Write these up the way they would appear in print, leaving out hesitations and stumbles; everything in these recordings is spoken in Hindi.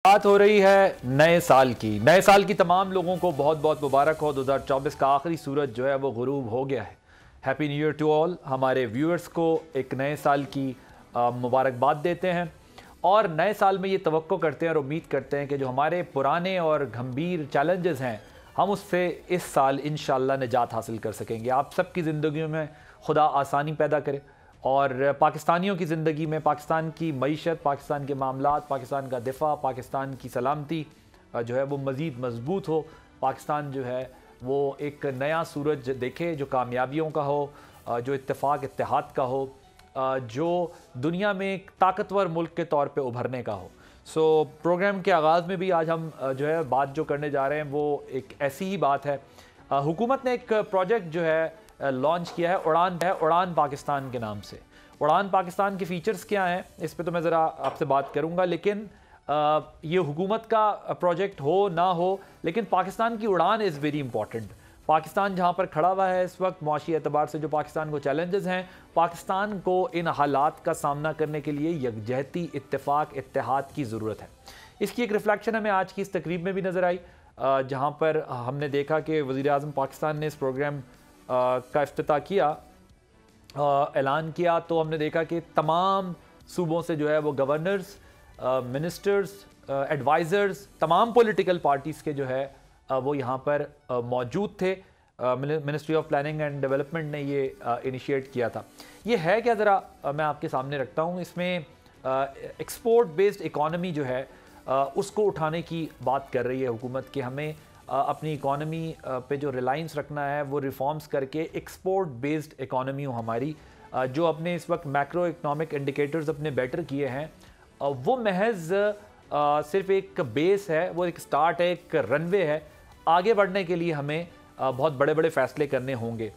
बात हो रही है नए साल की। नए साल की तमाम लोगों को बहुत बहुत मुबारक हो। 2024 का आखिरी सूरज जो है वो गुरूब हो गया है। Happy new year to all. हमारे व्यूअर्स को एक नए साल की मुबारकबाद देते हैं और नए साल में ये तवक्को करते हैं और उम्मीद करते हैं कि जो हमारे पुराने और गंभीर चैलेंजेस हैं हम उससे इस साल इंशाल्लाह निजात हासिल कर सकेंगे। आप सबकी ज़िंदगियों में खुदा आसानी पैदा करे और पाकिस्तानियों की ज़िंदगी में पाकिस्तान की मईशत, पाकिस्तान के मामलात, पाकिस्तान का दिफा, पाकिस्तान की सलामती जो है वो मज़ीद मजबूत हो। पाकिस्तान जो है वो एक नया सूरज देखे जो कामयाबियों का हो, जो इत्तेफाक इत्तेहाद का हो, जो दुनिया में एक ताकतवर मुल्क के तौर पे उभरने का हो। सो प्रोग्राम के आगाज़ में भी आज हम जो है बात जो करने जा रहे हैं वो एक ऐसी ही बात है। हुकूमत ने एक प्रोजेक्ट जो है लॉन्च किया है, उड़ान पाकिस्तान के नाम से। उड़ान पाकिस्तान के फ़ीचर्स क्या हैं इस पे तो मैं ज़रा आपसे बात करूंगा, लेकिन ये हुकूमत का प्रोजेक्ट हो ना हो, लेकिन पाकिस्तान की उड़ान इज़ वेरी इंपॉर्टेंट। पाकिस्तान जहाँ पर खड़ा हुआ है इस वक्त मुआशी एतबार से, जो पाकिस्तान को चैलेंजेस हैं, पाकिस्तान को इन हालात का सामना करने के लिए यकजहती, इत्तेफाक, इत्तेहाद की ज़रूरत है। इसकी एक रिफ्लेक्शन हमें आज की इस तकरीब में भी नज़र आई, जहाँ पर हमने देखा कि वज़ीर-ए-आज़म पाकिस्तान ने इस प्रोग्राम का इफ्तिताह किया, ऐलान किया, तो हमने देखा कि तमाम सूबों से जो है वो गवर्नर्स, मिनिस्टर्स, एडवाइज़र्स, तमाम पॉलिटिकल पार्टीज़ के जो है वो यहाँ पर मौजूद थे। Ministry of planning and development ने ये इनिशिएट किया था। ये है क्या, ज़रा मैं आपके सामने रखता हूँ। इसमें एक्सपोर्ट बेस्ड इकॉनमी जो है उसको उठाने की बात कर रही है हुकूमत कि हमें अपनी इकॉनमी पे जो रिलायंस रखना है वो रिफॉर्म्स करके एक्सपोर्ट बेस्ड इकॉनमी हो हमारी। जो अपने इस वक्त मैक्रो इकनॉमिक इंडिकेटर्स अपने बेटर किए हैं वो महज सिर्फ एक बेस है, वो एक स्टार्ट है, एक रनवे है। आगे बढ़ने के लिए हमें बहुत बड़े बड़े फैसले करने होंगे।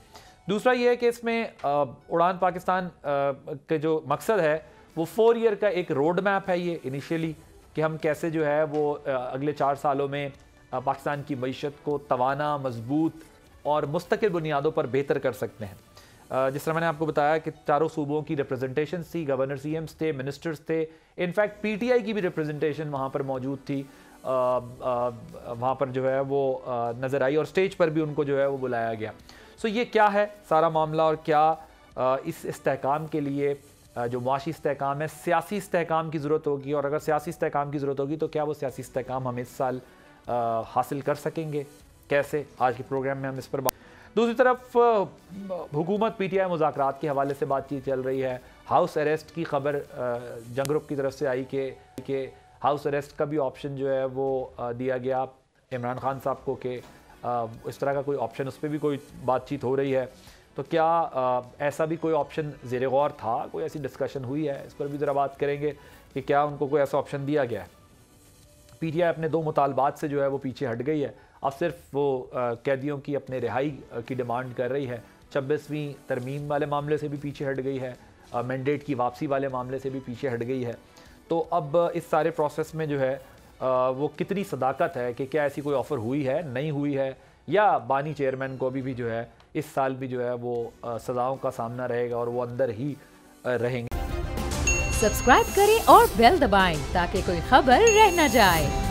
दूसरा ये है कि इसमें उड़ान पाकिस्तान के जो मकसद है वो 4 ईयर का एक रोड मैप है ये इनिशियली, कि हम कैसे जो है वो अगले 4 सालों में पाकिस्तान की मईशत को तवाना, मजबूत और मुस्तकिल बुनियादों पर बेहतर कर सकते हैं। जिस तरह मैंने आपको बताया कि चारों सूबों की रिप्रेजेंटेशन थी, गवर्नर CMs थे, मिनिस्टर्स थे, इनफैक्ट PTI की भी रिप्रेजेंटेशन वहाँ पर मौजूद थी। वहाँ पर जो है वो नज़र आई और स्टेज पर भी उनको जो है वो बुलाया गया। सो ये क्या है सारा मामला और क्या इस इस्तेहकाम के लिए जो मुआशी इस्तेहकाम है, सियासी इस्तेहकाम की ज़रूरत होगी, और अगर सियासी इस्तेहकाम की ज़रूरत होगी तो क्या वो सियासी इस्तेहकाम हम इस साल हासिल कर सकेंगे, कैसे? आज के प्रोग्राम में हम इस पर दूसरी तरफ हुकूमत PTI मुज़ाकरात के हवाले से बातचीत चल रही है। हाउस अरेस्ट की खबर जंग ग्रुप की तरफ से आई कि हाउस अरेस्ट का भी ऑप्शन जो है वो दिया गया इमरान खान साहब को, कि इस तरह का कोई ऑप्शन, उस पर भी कोई बातचीत हो रही है। तो क्या ऐसा भी कोई ऑप्शन ज़ेर गौर था, कोई ऐसी डिस्कशन हुई है? इस पर भी ज़रा बात करेंगे कि क्या उनको कोई ऐसा ऑप्शन दिया गया है। PTI अपने 2 मुतालबात से जो है वो पीछे हट गई है। अब सिर्फ वो कैदियों की अपने रिहाई की डिमांड कर रही है। 26वीं तरमीम वाले मामले से भी पीछे हट गई है, मैंडेट की वापसी वाले मामले से भी पीछे हट गई है। तो अब इस सारे प्रोसेस में जो है वो कितनी सदाकत है कि क्या ऐसी कोई ऑफ़र हुई है, नहीं हुई है, या बानी चेयरमैन को भी जो है इस साल भी जो है वो सज़ाओं का सामना रहेगा और वो अंदर ही रहेंगे। सब्सक्राइब करें और बेल दबाएं ताकि कोई खबर रह न जाए।